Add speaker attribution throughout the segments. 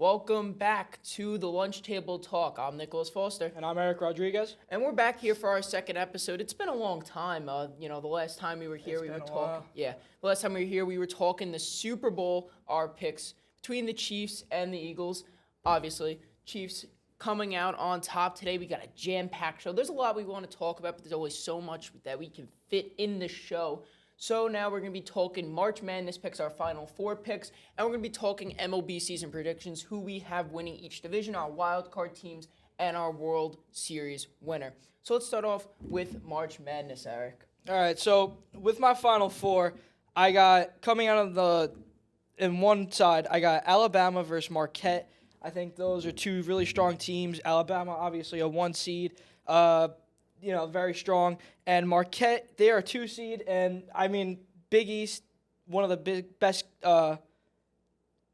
Speaker 1: welcome back to the Lunch Table Talk. I'm Nicholas Foster.
Speaker 2: And I'm Eric Rodriguez.
Speaker 1: And we're back here for our second episode. It's been a long time. The last time we were here, we were talking. Yeah, the last time we were here, we were talking the Super Bowl, our picks between the Chiefs and the Eagles. Obviously, Chiefs coming out on top today. We got a jam-packed show. There's a lot we want to talk about, but there's always so much that we can fit in the show. So now we're going to be talking March Madness picks, our final four picks, and we're going to be talking MLB season predictions, who we have winning each division, our wild card teams, and our World Series winner. So let's start off with March Madness, Eric.
Speaker 2: All right, so with my final four, I got coming out of in one side, I got Alabama versus Marquette. I think those are two really strong teams. Alabama, obviously a 1 seed. Very strong. And Marquette, they are a 2 seed. And, Big East, one of the best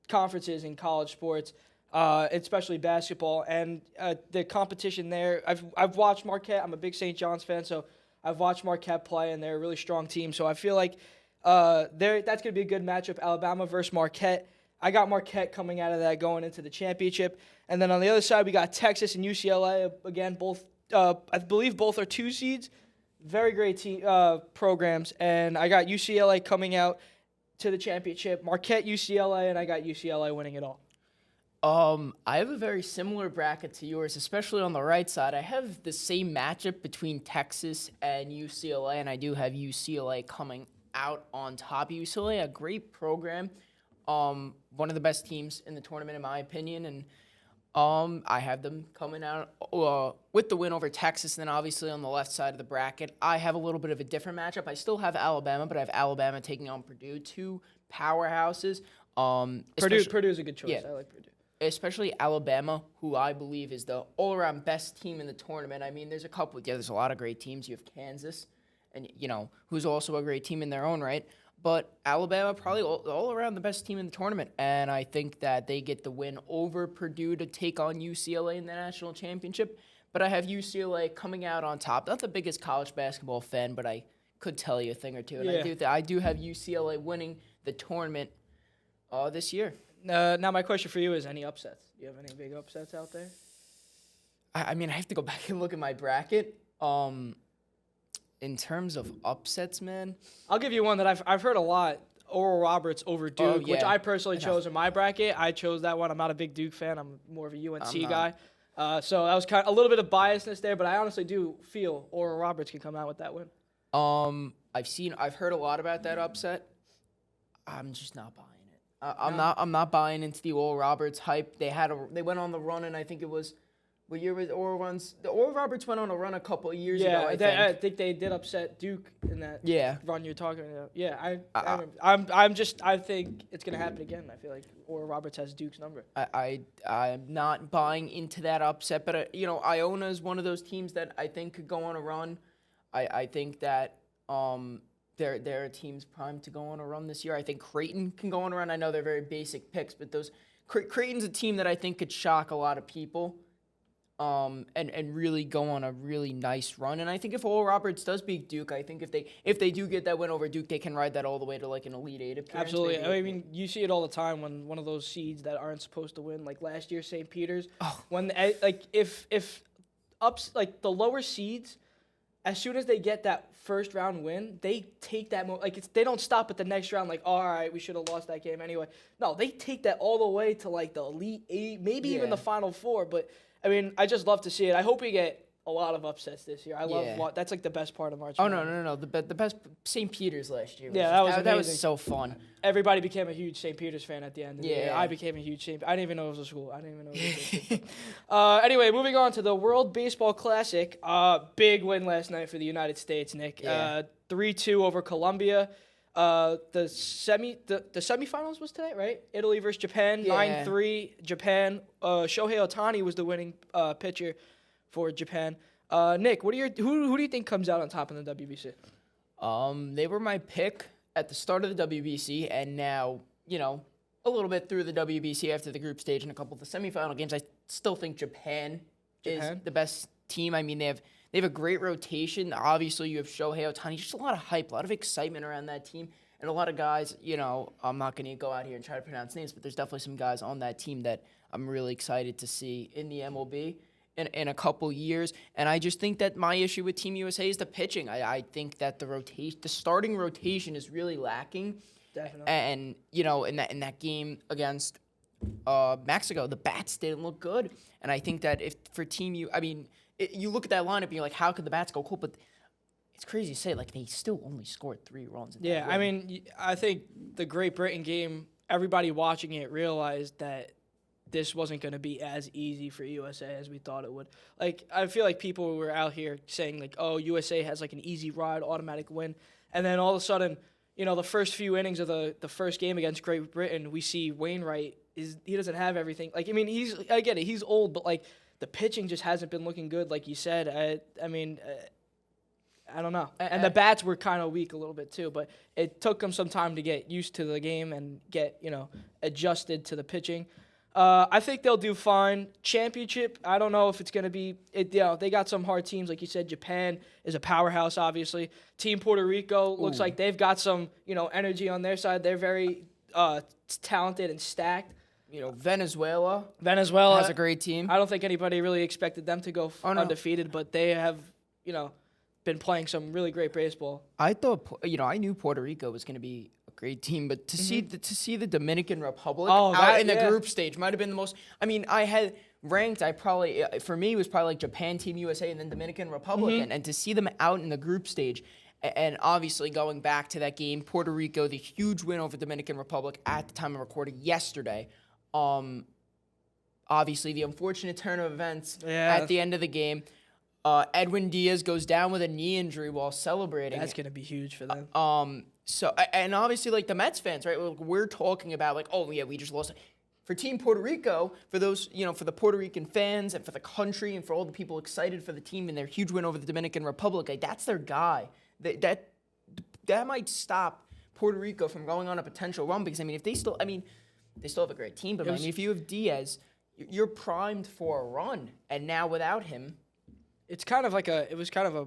Speaker 2: conferences in college sports, especially basketball. And the competition there, I've watched Marquette. I'm a big St. John's fan, so I've watched Marquette play, and they're a really strong team. So I feel like that's going to be a good matchup, Alabama versus Marquette. I got Marquette coming out of that going into the championship. And then on the other side, we got Texas and UCLA. Again, both I believe both are 2 seeds. Very great programs. And I got UCLA coming out to the championship. Marquette, UCLA, and I got UCLA winning it all.
Speaker 1: I have a very similar bracket to yours, especially on the right side. I have the same matchup between Texas and UCLA, and I do have UCLA coming out on top. UCLA, a great program, one of the best teams in the tournament, in my opinion, and I have them coming out with the win over Texas. And then obviously on the left side of the bracket, I have a little bit of a different matchup. I still have Alabama, but I have Alabama taking on Purdue, 2 powerhouses.
Speaker 2: Purdue's a good choice.
Speaker 1: Yeah, I like Purdue. Especially Alabama, who I believe is the all-around best team in the tournament. There's a lot of great teams. You have Kansas, and who's also a great team in their own right. But Alabama probably all around the best team in the tournament, and I think that they get the win over Purdue to take on UCLA in the national championship. But I have UCLA coming out on top. Not the biggest college basketball fan, but I could tell you a thing or two. And I do have UCLA winning the tournament this year.
Speaker 2: Now my question for you is, any upsets? Do you have any big upsets out there?
Speaker 1: I have to go back and look at my bracket. In terms of upsets, man,
Speaker 2: I'll give you one that I've heard a lot. Oral Roberts over Duke, which I personally chose in my bracket. I chose that one. I'm not a big Duke fan. I'm more of a UNC guy. So that was kind of a little bit of biasness there, but I honestly do feel Oral Roberts can come out with that win.
Speaker 1: I've heard a lot about that upset. I'm just not buying it. I'm not buying into the Oral Roberts hype. They went on the run, and I think it was. What year was Oral runs? The Oral Roberts went on a run a couple of years ago.
Speaker 2: I think they did upset Duke in that run you're talking about. Yeah, I think it's gonna happen again. I feel like Oral Roberts has Duke's number.
Speaker 1: I'm not buying into that upset, but Iona is one of those teams that I think could go on a run. I think that they're a team's primed to go on a run this year. I think Creighton can go on a run. I know they're very basic picks, but Creighton's a team that I think could shock a lot of people. And really go on a really nice run. And I think if Oral Roberts does beat Duke, I think if they do get that win over Duke, they can ride that all the way to like an Elite 8 appearance.
Speaker 2: Absolutely. You see it all the time when one of those seeds that aren't supposed to win, like last year, St. Peter's. When if the lower seeds, as soon as they get that first round win, they take that they don't stop at the next round all right, we should have lost that game anyway. No, they take that all the way to the Elite 8, maybe even the Final 4, but I just love to see it. I hope we get a lot of upsets this year. I love that's the best part of March.
Speaker 1: Oh no! The best St. Peter's last year.
Speaker 2: That
Speaker 1: was so fun.
Speaker 2: Everybody became a huge St. Peter's fan at the end of the year. I became a huge St. I didn't even know it was a school. I didn't even know it was a school. Anyway, moving on to the World Baseball Classic. Big win last night for the United States, Nick. 3-2 over Colombia. The semifinals was today, right? Italy versus Japan, 9-3 Japan. Shohei Ohtani was the winning pitcher for Japan. Nick, who do you think comes out on top in the WBC?
Speaker 1: They were my pick at the start of the WBC, and now, a little bit through the WBC after the group stage and a couple of the semifinal games, I still think Japan is the best team. They have a great rotation. Obviously, you have Shohei Ohtani. Just a lot of hype, a lot of excitement around that team. And a lot of guys, I'm not going to go out here and try to pronounce names, but there's definitely some guys on that team that I'm really excited to see in the MLB in a couple years. And I just think that my issue with Team USA is the pitching. I think that the starting rotation is really lacking.
Speaker 2: Definitely.
Speaker 1: And, in that game against Mexico, the bats didn't look good. And I think that if for you look at that lineup and you're like, how could the bats go cold? But it's crazy to say, like, they still only scored 3 runs.
Speaker 2: Yeah, I mean, I think the Great Britain game, everybody watching it realized that this wasn't going to be as easy for USA as we thought it would. Like, I feel like people were out here saying, like, oh, USA has, like, an easy ride, automatic win. And then all of a sudden, the first few innings of the first game against Great Britain, we see Wainwright, he doesn't have everything. Like, I mean, I get it, he's old, but, like, the pitching just hasn't been looking good, like you said. I don't know. And the bats were kind of weak a little bit too, but it took them some time to get used to the game and get, adjusted to the pitching. I think they'll do fine. Championship, I don't know if it's going to be they got some hard teams. Like you said, Japan is a powerhouse, obviously. Team Puerto Rico looks like they've got some, energy on their side. They're very talented and stacked.
Speaker 1: Venezuela
Speaker 2: has
Speaker 1: a great team.
Speaker 2: I don't think anybody really expected them to go undefeated, but they have, been playing some really great baseball.
Speaker 1: I thought, I knew Puerto Rico was going to be a great team, but to see the Dominican Republic out in the group stage might have been the most. I mean, I had ranked. For me, it was probably like Japan, Team USA, and then Dominican Republic, and to see them out in the group stage. And obviously, going back to that game, Puerto Rico, the huge win over Dominican Republic at the time of recording yesterday. Obviously, the unfortunate turn of events at the end of the game. Edwin Diaz goes down with a knee injury while celebrating.
Speaker 2: That's going to be huge for them.
Speaker 1: And obviously, like, the Mets fans, right? We're talking about, like, oh, yeah, we just lost. For Team Puerto Rico, for those, for the Puerto Rican fans and for the country and for all the people excited for the team and their huge win over the Dominican Republic, like, that's their guy. That might stop Puerto Rico from going on a potential run because, if they still have a great team, but if you have Diaz, you're primed for a run. And now without him,
Speaker 2: it was kind of a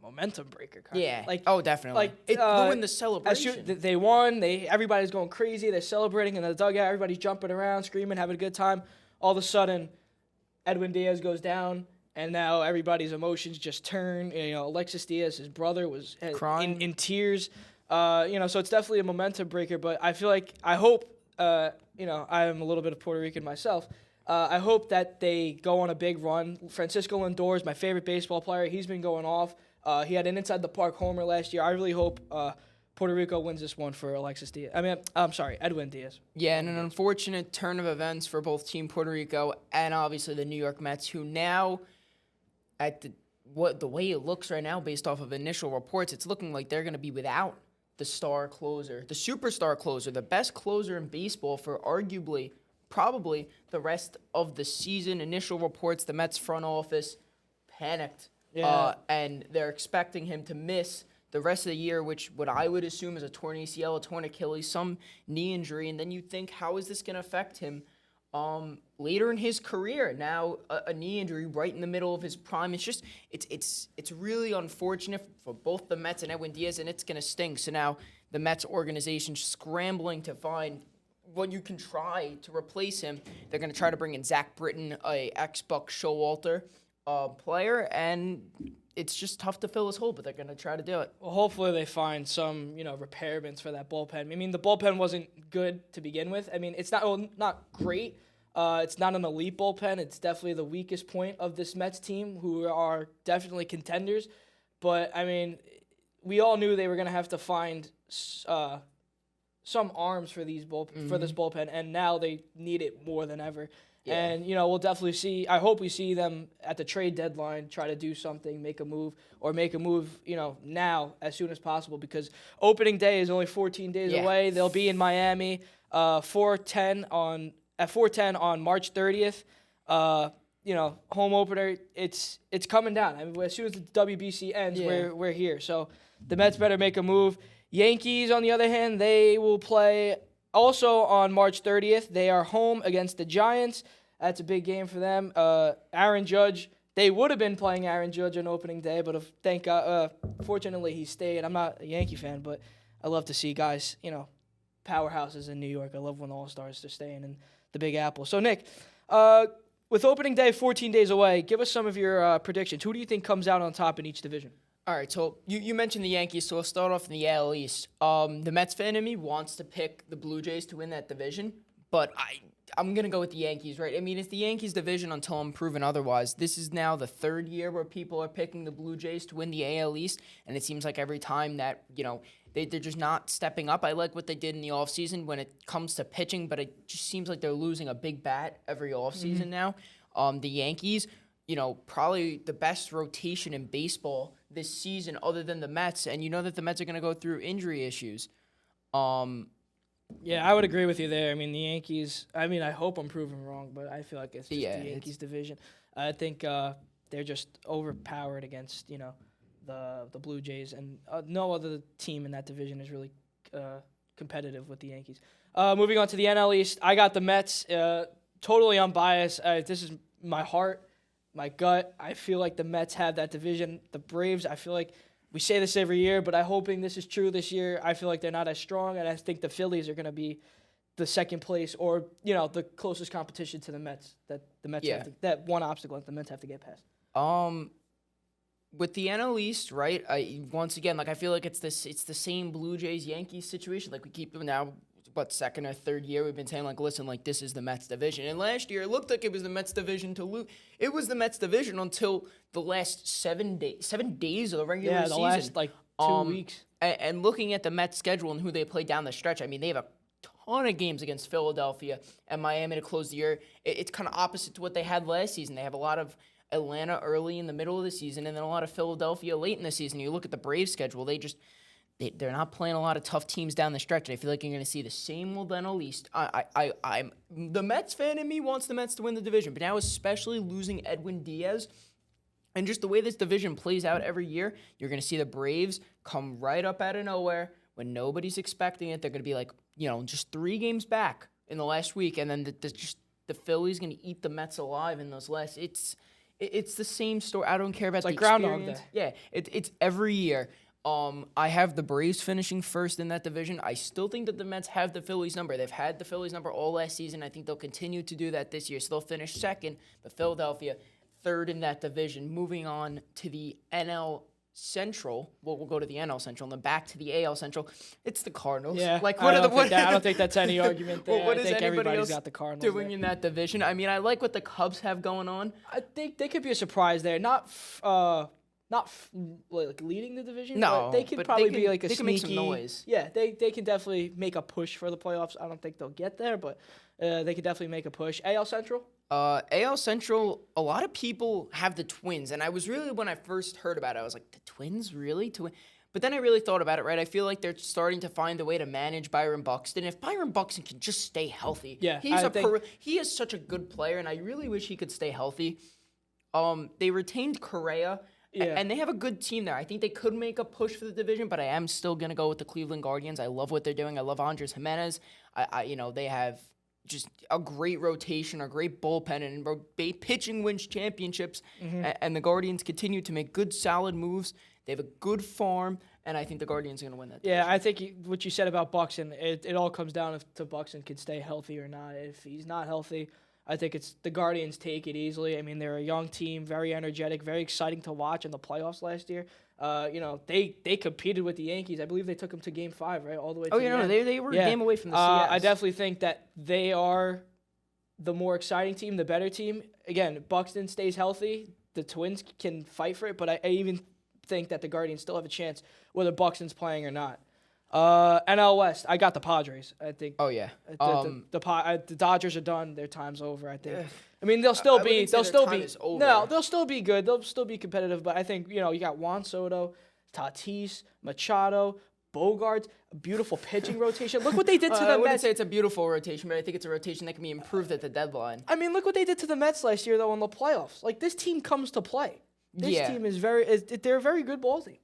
Speaker 2: momentum breaker.
Speaker 1: Definitely. Like, the celebration.
Speaker 2: They won. Everybody's going crazy. They're celebrating in the dugout. Everybody's jumping around, screaming, having a good time. All of a sudden, Edwin Diaz goes down, and now everybody's emotions just turn. Alexis Diaz, his brother, was crying in tears. So it's definitely a momentum breaker. But I hope. I am a little bit of Puerto Rican myself. I hope that they go on a big run. Francisco Lindor is my favorite baseball player. He's been going off. He had an inside-the-park homer last year. I really hope Puerto Rico wins this one for Alexis Diaz. Edwin Diaz.
Speaker 1: Yeah, and an unfortunate turn of events for both Team Puerto Rico and obviously the New York Mets, who now, the way it looks right now, based off of initial reports, it's looking like they're going to be without the star closer, the superstar closer, the best closer in baseball for probably the rest of the season. Initial reports, the Mets front office panicked, and they're expecting him to miss the rest of the year, which what I would assume is a torn ACL, a torn Achilles, some knee injury, and then you think, how is this going to affect him later in his career? Now a knee injury right in the middle of his prime. It's just it's really unfortunate for both the Mets and Edwin Diaz, and it's going to sting. So now the Mets organization scrambling to find what you can try to replace him. They're going to try to bring in Zach Britton, a ex-Buck Showalter player, and it's just tough to fill his hole, but they're going to try to do it.
Speaker 2: Well, hopefully they find some, repairments for that bullpen. The bullpen wasn't good to begin with. It's not great. It's not an elite bullpen. It's definitely the weakest point of this Mets team, who are definitely contenders. But, we all knew they were going to have to find some arms for for this bullpen, and now they need it more than ever. Yeah. And, we'll definitely see. I hope we see them at the trade deadline try to do something, make a move, now as soon as possible, because opening day is only 14 days away. They'll be in Miami 4:10 on March 30th. Home opener. It's coming down. As soon as the WBC ends, we're here. So the Mets better make a move. Yankees, on the other hand, they will play also on March 30th. They are home against the Giants. That's a big game for them. Aaron Judge, they would have been playing Aaron Judge on opening day, but thank God, fortunately he stayed. I'm not a Yankee fan, but I love to see guys, powerhouses in New York. I love when the All-Stars are staying in the Big Apple. So, Nick, with opening day 14 days away, give us some of your predictions. Who do you think comes out on top in each division?
Speaker 1: All right, so you mentioned the Yankees, so we'll start off in the AL East. The Mets fan in me wants to pick the Blue Jays to win that division, but I'm going to go with the Yankees, right? I mean, it's the Yankees division until I'm proven otherwise. This is now the third year where people are picking the Blue Jays to win the AL East, and it seems like every time that, they're just not stepping up. I like what they did in the offseason when it comes to pitching, but it just seems like they're losing a big bat every offseason now. The Yankees, probably the best rotation in baseball this season other than the Mets, and you know that the Mets are going to go through injury issues.
Speaker 2: Yeah, I would agree with you there. I mean, the Yankees, I hope I'm proven wrong, but I feel like it's just the Yankees division. I think they're just overpowered against, the Blue Jays, and no other team in that division is really competitive with the Yankees. Moving on to the NL East, I got the Mets. Totally unbiased. This is my heart, my gut. I feel like the Mets have that division. The Braves, I feel like we say this every year, but I'm hoping this is true this year. I feel like they're not as strong, and I think the Phillies are going to be the second place or, the closest competition to the Mets that the Mets have to, that one obstacle that the Mets have to get past.
Speaker 1: With the NL East, right? Once again, I feel like it's the same Blue Jays Yankees situation. We keep now, second or third year we've been saying listen, this is the Mets division. And last year it looked like it was the Mets division to lose. It was the Mets division until the last 7 days of the regular season.
Speaker 2: Yeah, the last 2 weeks.
Speaker 1: And looking at the Mets schedule and who they play down the stretch, they have a ton of games against Philadelphia and Miami to close the year. It's kind of opposite to what they had last season. They have a lot of Atlanta early in the middle of the season and then a lot of Philadelphia late in the season. You look at the Braves schedule, they're not playing a lot of tough teams down the stretch. I feel like you're going to see the same old NL East. I'm the Mets fan in me wants the Mets to win the division, but now especially losing Edwin Diaz and just the way this division plays out every year, you're going to see the Braves come right up out of nowhere when nobody's expecting it. They're going to be just 3 games back in the last week, and then the Phillies going to eat the Mets alive in those last. It's the same story. I don't care about the
Speaker 2: Groundhog Day.
Speaker 1: Yeah, it's every year. I have the Braves finishing first in that division. I still think that the Mets have the Phillies number. They've had the Phillies number all last season. I think they'll continue to do that this year. So they'll finish second, but Philadelphia third in that division. Moving on to the NL Central. We'll go to the NL Central and then back to the AL Central. It's the Cardinals.
Speaker 2: Yeah, I don't think that's any argument there.
Speaker 1: What
Speaker 2: I
Speaker 1: is
Speaker 2: think
Speaker 1: anybody
Speaker 2: everybody's
Speaker 1: else
Speaker 2: got the Cardinals
Speaker 1: doing
Speaker 2: there.
Speaker 1: in that division? I like what the Cubs have going on.
Speaker 2: I think they could be a surprise there. Not leading the division.
Speaker 1: No,
Speaker 2: but they could
Speaker 1: but
Speaker 2: probably
Speaker 1: they
Speaker 2: be a
Speaker 1: can
Speaker 2: sneaky.
Speaker 1: make some noise.
Speaker 2: Yeah, they can definitely make a push for the playoffs. I don't think they'll get there, but they could definitely make a push. AL Central.
Speaker 1: AL Central. A lot of people have the Twins, and I was really when I first heard about it, I was like, the Twins really to win. But then I really thought about it, right? I feel like they're starting to find a way to manage Byron Buxton. If Byron Buxton can just stay healthy, he is such a good player, and I really wish he could stay healthy. They retained Correa, and they have a good team there. I think they could make a push for the division, but I am still gonna go with the Cleveland Guardians. I love what they're doing. I love Andres Jimenez. They have just a great rotation, a great bullpen, and pitching wins championships. And the Guardians continue to make good, solid moves. They have a good farm, and I think the Guardians are going to win that division.
Speaker 2: Yeah, I think what you said about Buxton, it all comes down to Buxton can stay healthy or not. If he's not healthy, I think it's the Guardians take it easily. They're a young team, very energetic, very exciting to watch in the playoffs last year. They competed with the Yankees. I believe they took them to Game 5, right, all the way to the end.
Speaker 1: They were a game away from the CS.
Speaker 2: I definitely think that they are the more exciting team, the better team. Again, Buxton stays healthy. The Twins can fight for it, but I even think that the Guardians still have a chance whether Buxton's playing or not. NL West, I got the Padres. I think.
Speaker 1: Oh yeah.
Speaker 2: The Dodgers are done. Their time's over. I think. They'll still be. They'll still be. No, they'll still be good. They'll still be competitive. But I think you got Juan Soto, Tatis, Machado, Bogarts, a beautiful pitching rotation. Look what they did to the Mets.
Speaker 1: I wouldn't say it's a beautiful rotation, but I think it's a rotation that can be improved at the deadline.
Speaker 2: Look what they did to the Mets last year, though, in the playoffs. This team comes to play. This team is they're a very good ball team.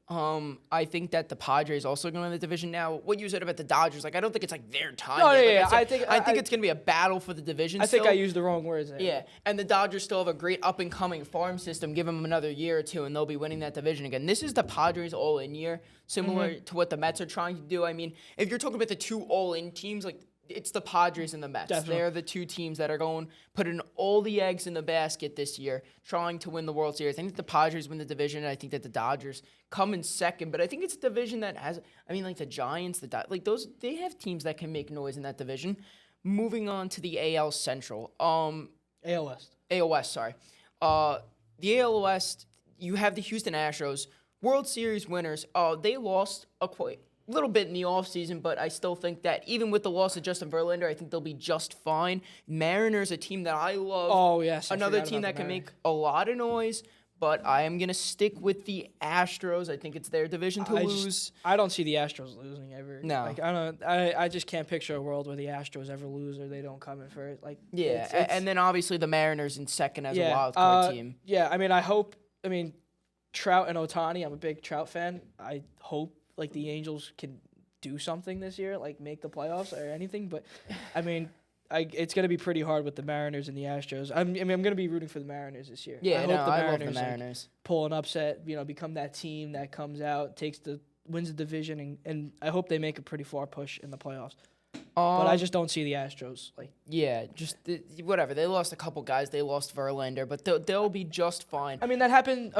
Speaker 1: I think that the Padres also going to win the division now. What you said about the Dodgers, like I don't think it's like their time.
Speaker 2: No,
Speaker 1: yet.
Speaker 2: yeah,
Speaker 1: I think it's going to be a battle for the division.
Speaker 2: I think I used the wrong words there.
Speaker 1: Yeah, and the Dodgers still have a great up-and-coming farm system. Give them another year or two, and they'll be winning that division again. This is the Padres all-in year, similar to what the Mets are trying to do. I mean, if you're talking about the two all-in teams, like it's the Padres and the Mets.
Speaker 2: Definitely.
Speaker 1: They're the two teams that are putting all the eggs in the basket this year, trying to win the World Series. I think the Padres win the division, and I think that the Dodgers come in second. But I think it's a division that has, like the Giants, they have teams that can make noise in that division. Moving on to the AL Central.
Speaker 2: AL West.
Speaker 1: AL West, sorry. The AL West, you have the Houston Astros, World Series winners. They lost a little bit in the offseason, but I still think that even with the loss of Justin Verlander, I think they'll be just fine. Mariners, a team that I love.
Speaker 2: Oh, yes.
Speaker 1: Another team that can make a lot of noise, but I am going to stick with the Astros. I think it's their division to lose.
Speaker 2: I don't see the Astros losing ever.
Speaker 1: No.
Speaker 2: Like, I just can't picture a world where the Astros ever lose or they don't come in first. Like,
Speaker 1: yeah, and then obviously the Mariners in second as a wild card team.
Speaker 2: Yeah, Trout and Ohtani, I'm a big Trout fan. I hope like the Angels can do something this year, like make the playoffs or anything. But it's going to be pretty hard with the Mariners and the Astros. I'm going to be rooting for the Mariners this year.
Speaker 1: Yeah,
Speaker 2: I
Speaker 1: love the Mariners.
Speaker 2: Pull an upset, become that team that comes out, wins the division, and I hope they make a pretty far push in the playoffs. But I just don't see the Astros
Speaker 1: whatever. They lost a couple guys. They lost Verlander, but they'll be just fine.
Speaker 2: That happened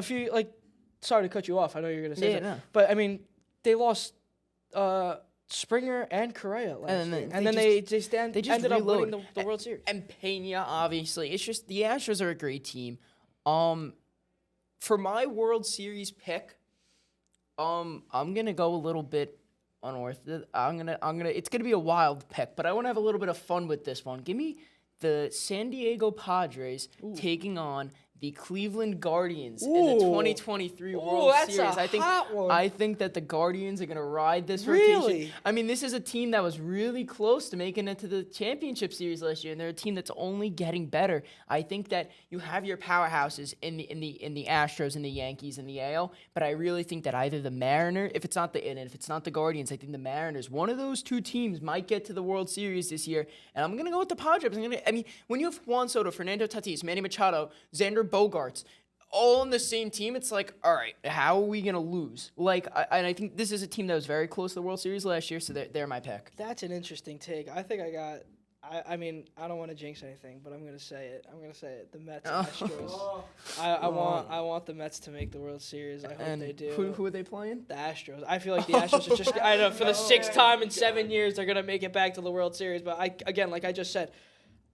Speaker 2: sorry to cut you off. I know you're going to say that. No. But they lost Springer and Correa last year. And then they ended up winning the World Series.
Speaker 1: And Pena, obviously. It's just the Astros are a great team. For my World Series pick, I'm gonna go a little bit unorthodox. It's gonna be a wild pick, but I want to have a little bit of fun with this one. Give me the San Diego Padres taking on the Cleveland Guardians in the 2023 World Series. I think that the Guardians are going to ride this rotation. This is a team that was really close to making it to the championship series last year, and they're a team that's only getting better. I think that you have your powerhouses in the Astros and the Yankees and the AL, but I really think that either the Mariners, if it's not the Guardians, I think the Mariners, one of those two teams might get to the World Series this year, and I'm going to go with the Padres. When you have Juan Soto, Fernando Tatis, Manny Machado, Xander Bogaerts, all on the same team, it's like, all right, how are we going to lose? I think this is a team that was very close to the World Series last year, so they're my pick.
Speaker 2: That's an interesting take. I think I don't want to jinx anything, but I'm going to say it. The Mets and Astros. I want the Mets to make the World Series. I hope they do.
Speaker 1: Who are they playing?
Speaker 2: The Astros. I feel like the Astros are just, for the sixth time in 7 years, they're going to make it back to the World Series. But like I just said,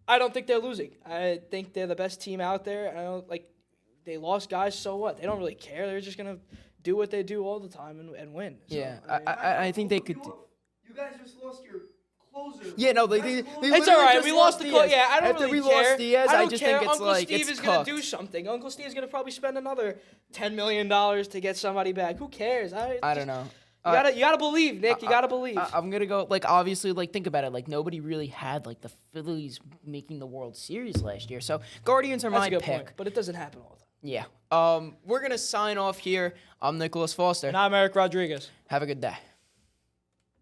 Speaker 2: I don't think they're losing. I think they're the best team out there. They lost guys, so what? They don't really care. They're just gonna do what they do all the time and win. So,
Speaker 1: yeah, I think they could.
Speaker 3: You guys just lost your closer.
Speaker 1: Yeah, no,
Speaker 2: it's all right. We lost the closer. Yeah, I don't really care.
Speaker 1: Lost Diaz, I just think it's
Speaker 2: Uncle Steve is gonna do something. Uncle Steve is gonna probably spend another $10 million to get somebody back. Who cares? I don't know. You gotta believe, Nick. You gotta believe.
Speaker 1: I'm gonna go obviously think about it. Nobody really had the Phillies making the World Series last year. So Guardians are my pick.
Speaker 2: Point, but it doesn't happen all the time.
Speaker 1: Yeah. We're gonna sign off here. I'm Nicholas Foster.
Speaker 2: And I'm Eric Rodriguez.
Speaker 1: Have a good day.